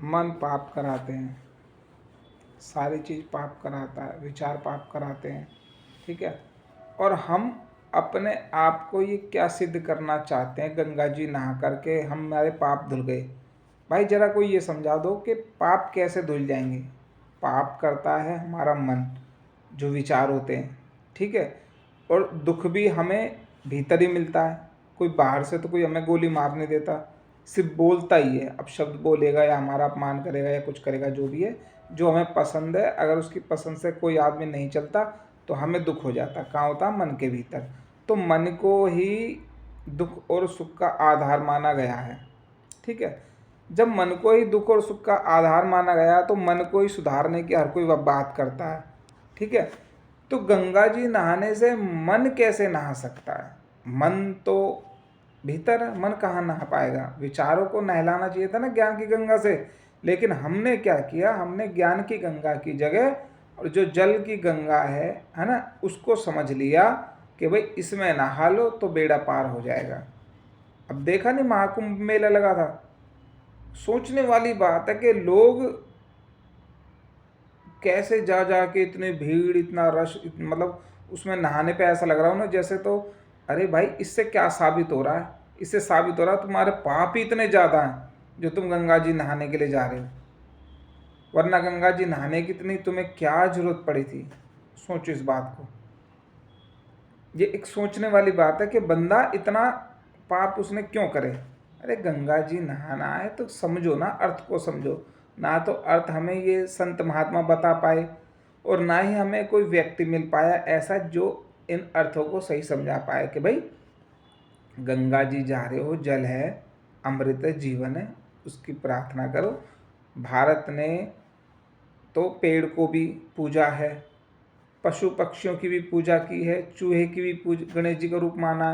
मन पाप कराते हैं, सारी चीज़ पाप कराता है, विचार पाप कराते हैं। ठीक है। और हम अपने आप को ये क्या सिद्ध करना चाहते हैं, गंगा जी नहा करके हमारे पाप धुल गए। भाई जरा कोई ये समझा दो कि पाप कैसे धुल जाएंगे। पाप करता है हमारा मन, जो विचार होते हैं। ठीक है। और दुख भी हमें भीतर ही मिलता है, कोई बाहर से तो कोई हमें गोली मार नहीं देता, सिर्फ बोलता ही है। अब शब्द बोलेगा या हमारा अपमान करेगा या कुछ करेगा, जो भी है, जो हमें पसंद है, अगर उसकी पसंद से कोई आदमी नहीं चलता तो हमें दुख हो जाता। कहाँ होता? मन के भीतर। तो मन को ही दुख और सुख का आधार माना गया है। ठीक है। जब मन को ही दुख और सुख का आधार माना गया तो मन को ही सुधारने की हर कोई बात करता है। ठीक है। तो गंगा जी नहाने से मन कैसे नहा सकता है? मन तो भीतर है, मन कहाँ नहा पाएगा? विचारों को नहलाना चाहिए था ना ज्ञान की गंगा से। लेकिन हमने क्या किया, हमने ज्ञान की गंगा की जगह और जो जल की गंगा है ना, उसको समझ लिया कि भाई इसमें नहा लो तो बेड़ा पार हो जाएगा। अब देखा नहीं महाकुंभ मेला लगा था, सोचने वाली बात है कि लोग कैसे जा जा के इतने भीड़, इतना रश, मतलब उसमें नहाने पे ऐसा लग रहा हो ना जैसे, तो अरे भाई इससे क्या साबित हो रहा है? इससे साबित हो रहा है तुम्हारे पाप ही इतने ज़्यादा हैं जो तुम गंगा जी नहाने के लिए जा रहे हो। वरना गंगा जी नहाने की इतनी तुम्हें क्या जरूरत पड़ी थी? सोचो इस बात को। ये एक सोचने वाली बात है कि बंदा इतना पाप उसने क्यों करे। अरे गंगा जी नहाना है तो समझो ना, अर्थ को समझो ना। तो अर्थ हमें ये संत महात्मा बता पाए और ना ही हमें कोई व्यक्ति मिल पाया ऐसा जो इन अर्थों को सही समझा पाए कि भाई गंगा जी जा रहे हो, जल है, अमृत है, जीवन है, उसकी प्रार्थना करो। भारत ने तो पेड़ को भी पूजा है, पशु पक्षियों की भी पूजा की है, चूहे की भी पूजा, गणेश जी का रूप माना।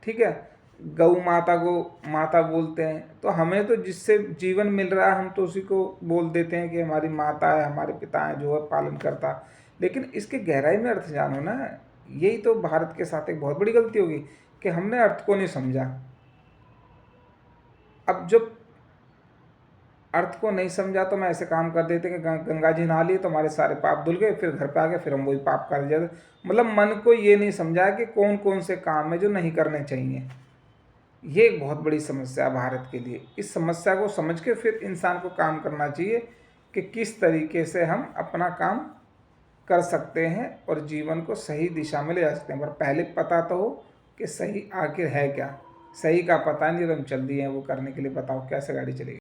ठीक है। गौ माता को माता बोलते हैं। तो हमें तो जिससे जीवन मिल रहा है हम तो उसी को बोल देते हैं कि हमारी माता है, हमारे पिता है, जो है पालन करता। लेकिन इसके गहराई में अर्थ जानो ना। यही तो भारत के साथ एक बहुत बड़ी गलती होगी कि हमने अर्थ को नहीं समझा। अब जब अर्थ को नहीं समझा तो मैं ऐसे काम कर देते कि गंगा जी नहा लिए तो हमारे सारे पाप धुल गए, फिर घर पे आ गए, फिर हम वही पाप कर जाते। मतलब मन को ये नहीं समझा कि कौन कौन से काम है जो नहीं करने चाहिए। ये एक बहुत बड़ी समस्या है भारत के लिए। इस समस्या को समझ के फिर इंसान को काम करना चाहिए कि किस तरीके से हम अपना काम कर सकते हैं और जीवन को सही दिशा में ले जा सकते हैं। पर पहले पता तो हो कि सही आखिर है क्या। सही का पता नहीं, हम चल दिए हैं वो करने के लिए। बताओ कैसे गाड़ी चलेगी।